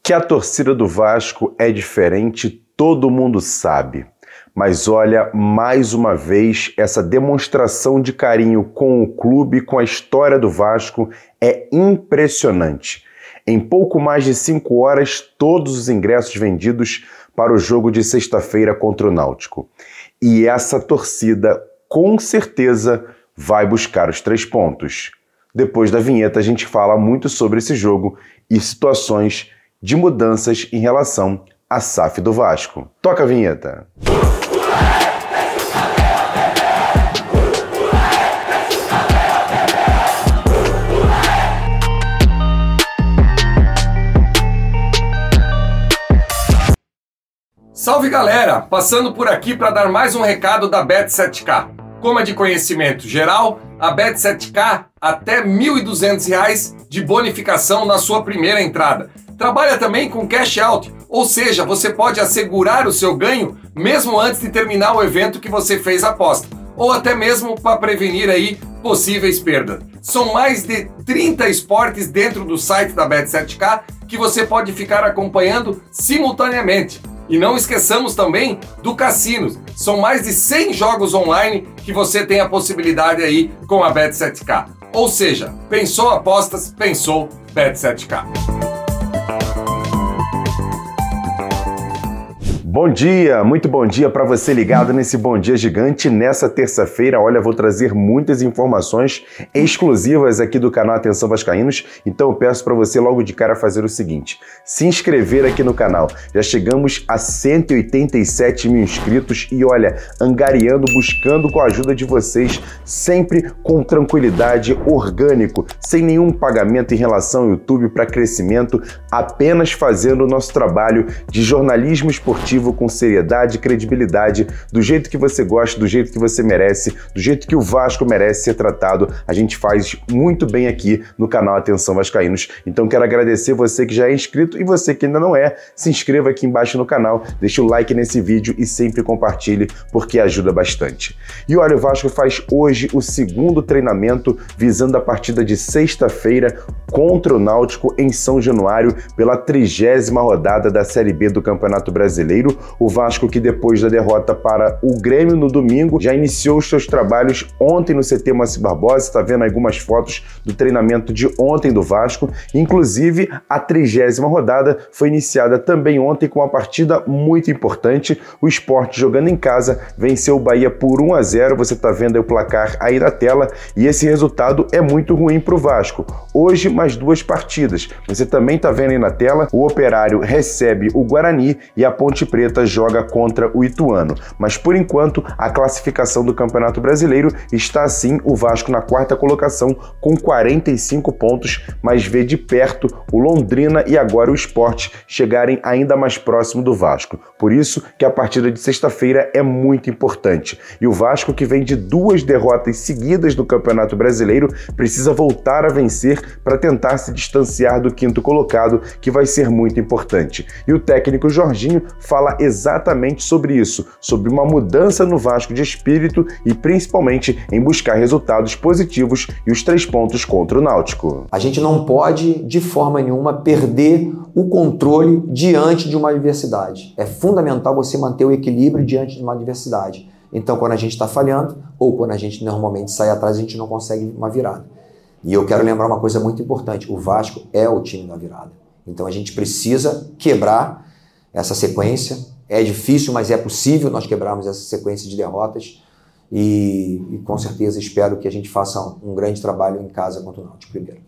Que a torcida do Vasco é diferente, todo mundo sabe. Mas olha, mais uma vez, essa demonstração de carinho com o clube, com a história do Vasco, é impressionante. Em pouco mais de 5 horas, todos os ingressos vendidos para o jogo de sexta-feira contra o Náutico. E essa torcida, com certeza, vai buscar os 3 pontos. Depois da vinheta, a gente fala muito sobre esse jogo e situações de mudanças em relação à SAF do Vasco. Toca a vinheta. Salve galera! Passando por aqui para dar mais um recado da Bet7k. Como é de conhecimento geral, a Bet7k até R$ 1.200 de bonificação na sua primeira entrada. Trabalha também com cash out, ou seja, você pode assegurar o seu ganho mesmo antes de terminar o evento que você fez a aposta, ou até mesmo para prevenir aí possíveis perdas. São mais de 30 esportes dentro do site da Bet7k que você pode ficar acompanhando simultaneamente. E não esqueçamos também do cassino. São mais de 100 jogos online que você tem a possibilidade aí com a Bet7k. Ou seja, pensou apostas, pensou Bet7k. Bom dia, muito bom dia para você ligado nesse Bom Dia Gigante. Nessa terça-feira, olha, vou trazer muitas informações exclusivas aqui do canal Atenção Vascaínos, então eu peço para você logo de cara fazer o seguinte, se inscrever aqui no canal. Já chegamos a 187 mil inscritos e olha, angariando, buscando com a ajuda de vocês, sempre com tranquilidade, orgânico, sem nenhum pagamento em relação ao YouTube para crescimento, apenas fazendo o nosso trabalho de jornalismo esportivo com seriedade e credibilidade, do jeito que você gosta, do jeito que você merece, do jeito que o Vasco merece ser tratado. A gente faz muito bem aqui no canal Atenção Vascaínos. Então quero agradecer você que já é inscrito e você que ainda não é, se inscreva aqui embaixo no canal, deixa o like nesse vídeo e sempre compartilhe porque ajuda bastante. E olha, o Vasco faz hoje o segundo treinamento visando a partida de sexta-feira contra o Náutico em São Januário pela 30ª rodada da Série B do Campeonato Brasileiro. O Vasco, que depois da derrota para o Grêmio no domingo, já iniciou os seus trabalhos ontem no CT Moacir Barbosa. Está vendo algumas fotos do treinamento de ontem do Vasco. Inclusive, a 30ª rodada foi iniciada também ontem com uma partida muito importante. O Sport, jogando em casa, venceu o Bahia por 1-0. Você está vendo aí o placar aí na tela. E esse resultado é muito ruim para o Vasco. Hoje, mais 2 partidas. Você também está vendo aí na tela. O Operário recebe o Guarani e a Ponte Preta joga contra o Ituano. Mas por enquanto a classificação do Campeonato Brasileiro está assim, o Vasco na 4ª colocação com 45 pontos, mas vê de perto o Londrina e agora o Sport chegarem ainda mais próximo do Vasco. Por isso que a partida de sexta-feira é muito importante. E o Vasco, que vem de 2 derrotas seguidas no Campeonato Brasileiro, precisa voltar a vencer para tentar se distanciar do 5º colocado, que vai ser muito importante. E o técnico Jorginho fala exatamente sobre isso, sobre uma mudança no Vasco de espírito e principalmente em buscar resultados positivos e os 3 pontos contra o Náutico. A gente não pode, de forma nenhuma, perder o controle diante de uma adversidade. É fundamental você manter o equilíbrio diante de uma adversidade. Então, quando a gente está falhando, ou quando a gente normalmente sai atrás, a gente não consegue uma virada. E eu quero lembrar uma coisa muito importante, o Vasco é o time da virada. Então a gente precisa quebrar essa sequência. É difícil, mas é possível nós quebrarmos essa sequência de derrotas e com certeza espero que a gente faça um grande trabalho em casa contra o Náutico primeiro.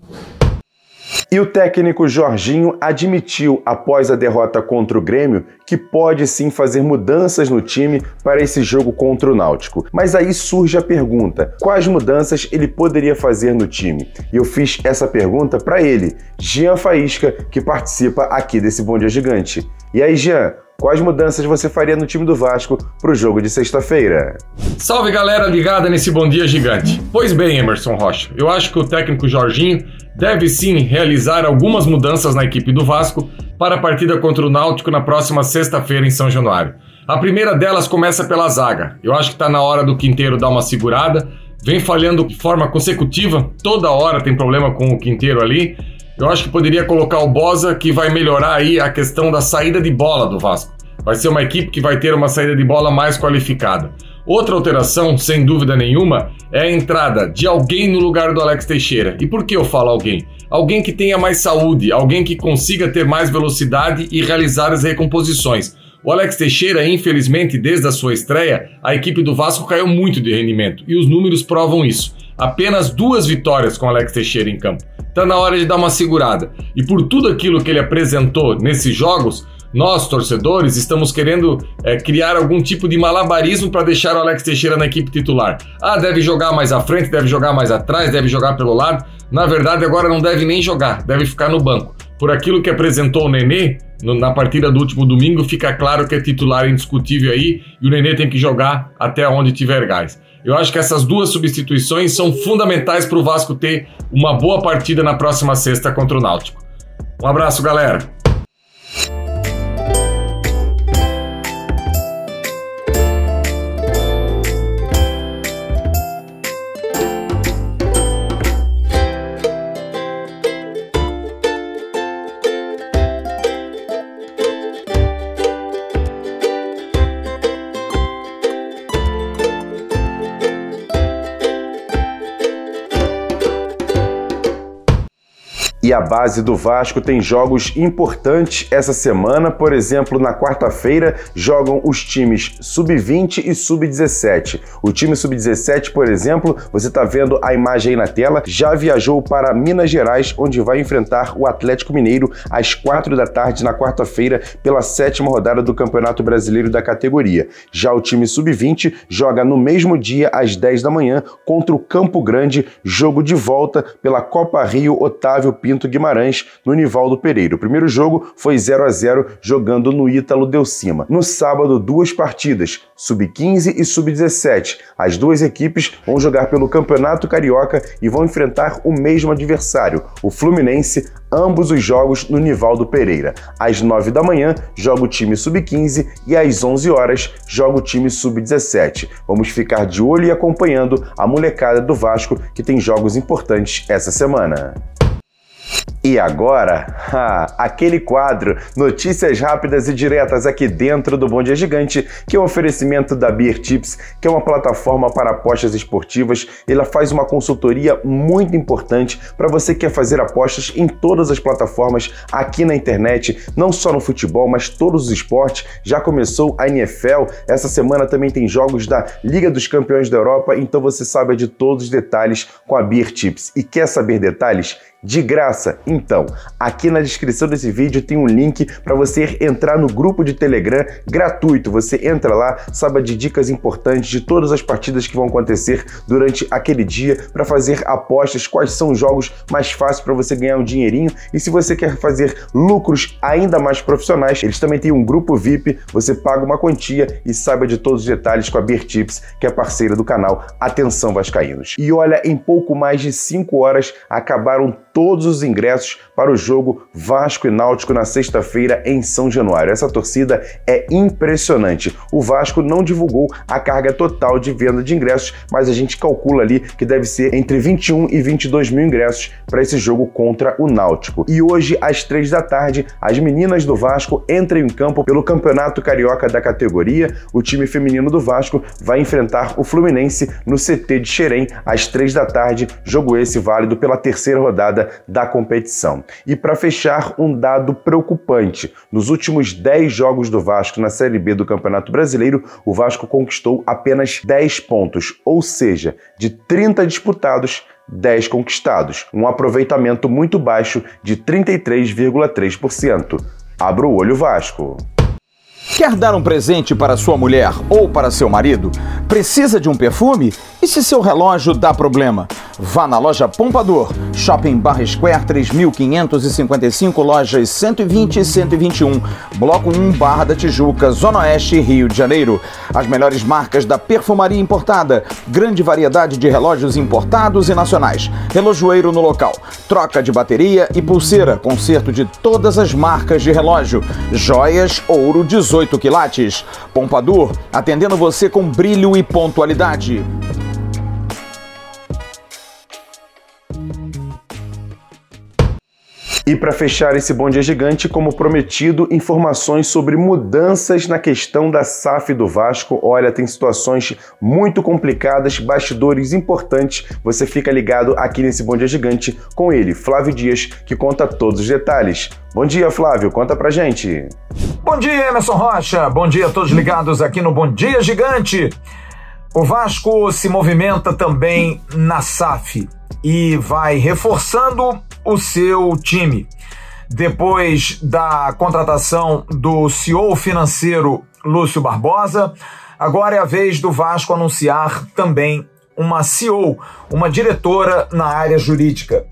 E o técnico Jorginho admitiu, após a derrota contra o Grêmio, que pode sim fazer mudanças no time para esse jogo contra o Náutico. Mas aí surge a pergunta, quais mudanças ele poderia fazer no time? E eu fiz essa pergunta para ele, Jean Faísca, que participa aqui desse Bom Dia Gigante. E aí, Jean, quais mudanças você faria no time do Vasco para o jogo de sexta-feira? Salve galera ligada nesse Bom Dia Gigante. Pois bem, Emerson Rocha, eu acho que o técnico Jorginho deve sim realizar algumas mudanças na equipe do Vasco para a partida contra o Náutico na próxima sexta-feira em São Januário. A primeira delas começa pela zaga. Eu acho que está na hora do Quinteiro dar uma segurada. Vem falhando de forma consecutiva, toda hora tem problema com o Quinteiro ali. Eu acho que poderia colocar o Boza, que vai melhorar aí a questão da saída de bola do Vasco. Vai ser uma equipe que vai ter uma saída de bola mais qualificada. Outra alteração, sem dúvida nenhuma, é a entrada de alguém no lugar do Alex Teixeira. E por que eu falo alguém? Alguém que tenha mais saúde, alguém que consiga ter mais velocidade e realizar as recomposições. O Alex Teixeira, infelizmente, desde a sua estreia, a equipe do Vasco caiu muito de rendimento e os números provam isso. Apenas 2 vitórias com o Alex Teixeira em campo. Está na hora de dar uma segurada. E por tudo aquilo que ele apresentou nesses jogos, nós, torcedores, estamos querendo criar algum tipo de malabarismo para deixar o Alex Teixeira na equipe titular. Ah, deve jogar mais à frente, deve jogar mais atrás, deve jogar pelo lado. Na verdade, agora não deve nem jogar, deve ficar no banco. Por aquilo que apresentou o Nenê na partida do último domingo, fica claro que é titular indiscutível aí e o Nenê tem que jogar até onde tiver gás. Eu acho que essas 2 substituições são fundamentais para o Vasco ter uma boa partida na próxima sexta contra o Náutico. Um abraço, galera! E a base do Vasco tem jogos importantes essa semana. Por exemplo, na quarta-feira jogam os times Sub-20 e Sub-17. O time Sub-17, por exemplo, você está vendo a imagem aí na tela, já viajou para Minas Gerais, onde vai enfrentar o Atlético Mineiro às 4 da tarde na quarta-feira pela 7ª rodada do Campeonato Brasileiro da categoria. Já o time Sub-20 joga no mesmo dia às 10 da manhã contra o Campo Grande, jogo de volta pela Copa Rio Otávio Pinto Guimarães, no Nivaldo Pereira. O primeiro jogo foi 0-0, jogando no Ítalo Delcima. No sábado, 2 partidas, Sub-15 e Sub-17. As 2 equipes vão jogar pelo Campeonato Carioca e vão enfrentar o mesmo adversário, o Fluminense, ambos os jogos no Nivaldo Pereira. Às 9 da manhã, joga o time Sub-15 e às 11 horas, joga o time Sub-17. Vamos ficar de olho e acompanhando a molecada do Vasco, que tem jogos importantes essa semana. E agora, aquele quadro, notícias rápidas e diretas aqui dentro do Bom Dia Gigante, que é um oferecimento da Beer Tips, que é uma plataforma para apostas esportivas. Ela faz uma consultoria muito importante para você que quer fazer apostas em todas as plataformas aqui na internet, não só no futebol, mas todos os esportes. Já começou a NFL, essa semana também tem jogos da Liga dos Campeões da Europa, então você sabe de todos os detalhes com a Beer Tips. E quer saber detalhes? De graça. Então, aqui na descrição desse vídeo tem um link para você entrar no grupo de Telegram gratuito. Você entra lá, sabe de dicas importantes de todas as partidas que vão acontecer durante aquele dia, para fazer apostas, quais são os jogos mais fáceis para você ganhar um dinheirinho. E se você quer fazer lucros ainda mais profissionais, eles também têm um grupo VIP, você paga uma quantia e saiba de todos os detalhes com a Beer Tips, que é parceira do canal Atenção Vascaínos. E olha, em pouco mais de 5 horas acabaram todos os ingressos para o jogo Vasco e Náutico na sexta-feira em São Januário. Essa torcida é impressionante. O Vasco não divulgou a carga total de venda de ingressos, mas a gente calcula ali que deve ser entre 21 e 22 mil ingressos para esse jogo contra o Náutico. E hoje, às 3 da tarde, as meninas do Vasco entram em campo pelo Campeonato Carioca da categoria. O time feminino do Vasco vai enfrentar o Fluminense no CT de Xerém às 3 da tarde, jogo esse válido pela 3ª rodada da competição. E para fechar, um dado preocupante. Nos últimos 10 jogos do Vasco na Série B do Campeonato Brasileiro, o Vasco conquistou apenas 10 pontos, ou seja, de 30 disputados, 10 conquistados. Um aproveitamento muito baixo de 33,3%. Abra o olho, Vasco! Quer dar um presente para sua mulher ou para seu marido? Precisa de um perfume? E se seu relógio dá problema? Vá na loja Pompadour, Shopping Barra Square 3555, lojas 120 e 121, Bloco 1, Barra da Tijuca, Zona Oeste, Rio de Janeiro. As melhores marcas da perfumaria importada, grande variedade de relógios importados e nacionais, relojoeiro no local, troca de bateria e pulseira, conserto de todas as marcas de relógio, joias, ouro 18 quilates. Pompadour, atendendo você com brilho e pontualidade. E para fechar esse Bom Dia Gigante, como prometido, informações sobre mudanças na questão da SAF do Vasco. Olha, tem situações muito complicadas, bastidores importantes. Você fica ligado aqui nesse Bom Dia Gigante com ele, Flávio Dias, que conta todos os detalhes. Bom dia, Flávio, conta pra gente. Bom dia, Emerson Rocha. Bom dia a todos ligados aqui no Bom Dia Gigante. O Vasco se movimenta também na SAF e vai reforçando o seu time. Depois da contratação do CEO financeiro Lúcio Barbosa, agora é a vez do Vasco anunciar também uma CEO, uma diretora na área jurídica.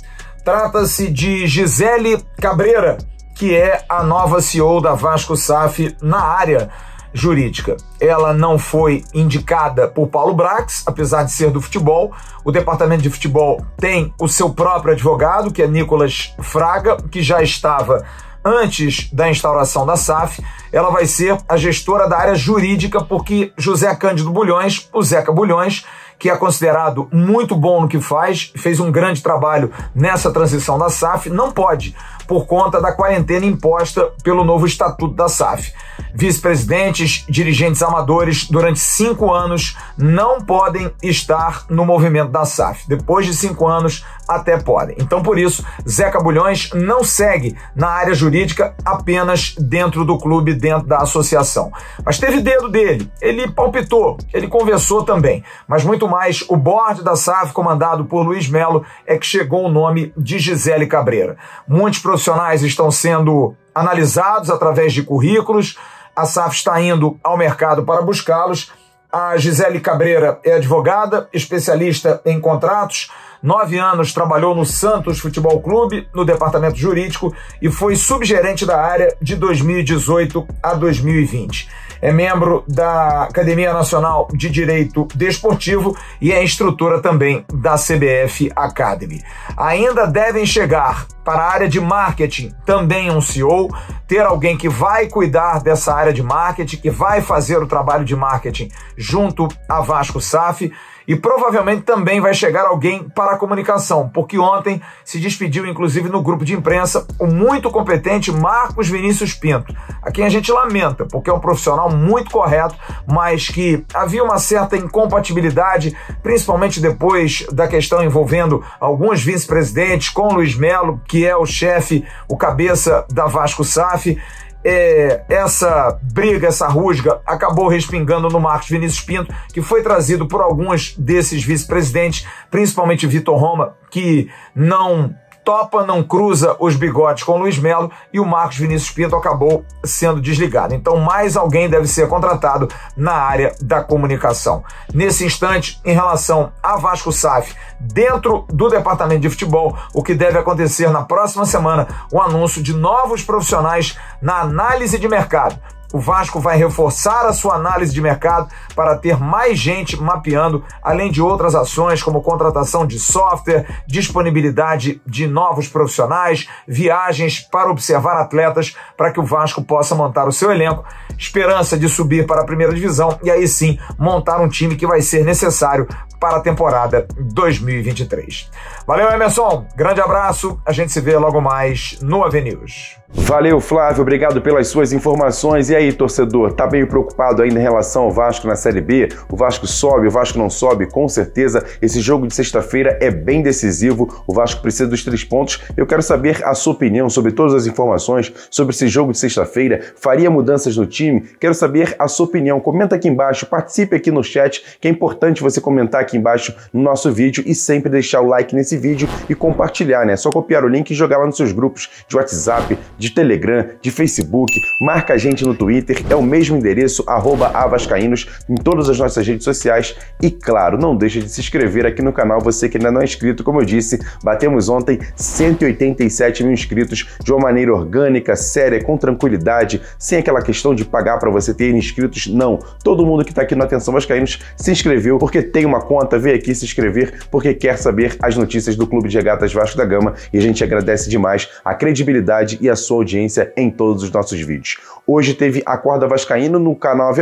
Trata-se de Gisele Cabreira, que é a nova CEO da Vasco SAF na área jurídica. Ela não foi indicada por Paulo Brax, apesar de ser do futebol. O departamento de futebol tem o seu próprio advogado, que é Nicolas Fraga, que já estava antes da instauração da SAF. Ela vai ser a gestora da área jurídica, porque José Cândido Bulhões, o Zeca Bulhões, que é considerado muito bom no que faz, fez um grande trabalho nessa transição da SAF, não pode, por conta da quarentena imposta pelo novo estatuto da SAF. Vice-presidentes, dirigentes amadores, durante 5 anos, não podem estar no movimento da SAF. Depois de 5 anos, até podem. Então, por isso, Zeca Bulhões não segue na área jurídica apenas dentro do clube, dentro da associação. Mas teve dedo dele, ele palpitou, ele conversou também. Mas muito mais, o board da SAF, comandado por Luiz Melo, é que chegou o nome de Gisele Cabreira. Muitos profissionais estão sendo analisados através de currículos, a SAF está indo ao mercado para buscá-los. A Gisele Cabreira é advogada, especialista em contratos, 9 anos trabalhou no Santos Futebol Clube, no departamento jurídico, e foi subgerente da área de 2018 a 2020. É membro da Academia Nacional de Direito Desportivo e é instrutora também da CBF Academy. Ainda devem chegar para a área de marketing também um CEO, ter alguém que vai cuidar dessa área de marketing, que vai fazer o trabalho de marketing junto à Vasco SAF, e provavelmente também vai chegar alguém para a comunicação, porque ontem se despediu, inclusive no grupo de imprensa, o muito competente Marcos Vinícius Pinto, a quem a gente lamenta, porque é um profissional muito correto, mas que havia uma certa incompatibilidade, principalmente depois da questão envolvendo alguns vice-presidentes com Luiz Melo, que é o chefe, o cabeça da Vasco SAF. Essa briga, essa rusga, acabou respingando no Marcos Vinícius Pinto, que foi trazido por alguns desses vice-presidentes, principalmente Vitor Roma, que não topa, não cruza os bigodes com o Luiz Melo, e o Marcos Vinícius Pinto acabou sendo desligado. Então mais alguém deve ser contratado na área da comunicação. Nesse instante, em relação à Vasco SAF, dentro do departamento de futebol, o que deve acontecer na próxima semana, o anúncio de novos profissionais na análise de mercado. O Vasco vai reforçar a sua análise de mercado para ter mais gente mapeando, além de outras ações como contratação de software, disponibilidade de novos profissionais, viagens para observar atletas, para que o Vasco possa montar o seu elenco, esperança de subir para a primeira divisão e aí sim montar um time que vai ser necessário para a temporada 2023. Valeu, Emerson, grande abraço, a gente se vê logo mais no AVNews. Valeu, Flávio, obrigado pelas suas informações. E aí, torcedor, tá meio preocupado ainda em relação ao Vasco na Série B? O Vasco sobe, o Vasco não sobe? Com certeza, esse jogo de sexta-feira é bem decisivo, o Vasco precisa dos 3 pontos. Eu quero saber a sua opinião sobre todas as informações sobre esse jogo de sexta-feira. Faria mudanças no time? Quero saber a sua opinião, comenta aqui embaixo, participe aqui no chat, que é importante você comentar aqui embaixo no nosso vídeo e sempre deixar o like nesse vídeo e compartilhar, né? É só copiar o link e jogar lá nos seus grupos de WhatsApp, de Telegram, de Facebook, marca a gente no Twitter, é o mesmo endereço, @avascaínos, em todas as nossas redes sociais. E claro, não deixe de se inscrever aqui no canal, você que ainda não é inscrito. Como eu disse, batemos ontem 187 mil inscritos de uma maneira orgânica, séria, com tranquilidade, sem aquela questão de pagar para você ter inscritos. Não, todo mundo que está aqui no Atenção Vascaínos se inscreveu porque tem uma conta, veio aqui se inscrever porque quer saber as notícias do Clube de Regatas Vasco da Gama, e a gente agradece demais a credibilidade e a sua sua audiência em todos os nossos vídeos. Hoje teve Acorda Vascaíno no canal AV+,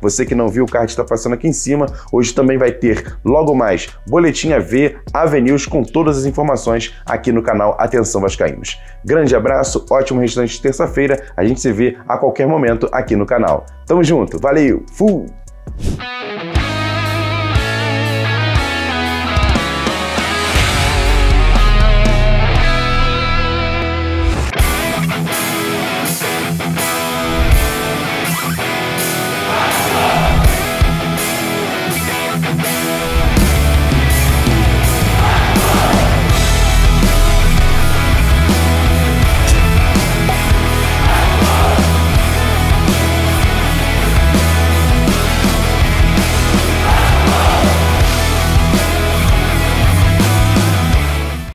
você que não viu, o card está passando aqui em cima. Hoje também vai ter, logo mais, Boletim AV, AV News com todas as informações aqui no canal Atenção Vascaínos. Grande abraço, ótimo restante de terça-feira, a gente se vê a qualquer momento aqui no canal. Tamo junto, valeu, fui!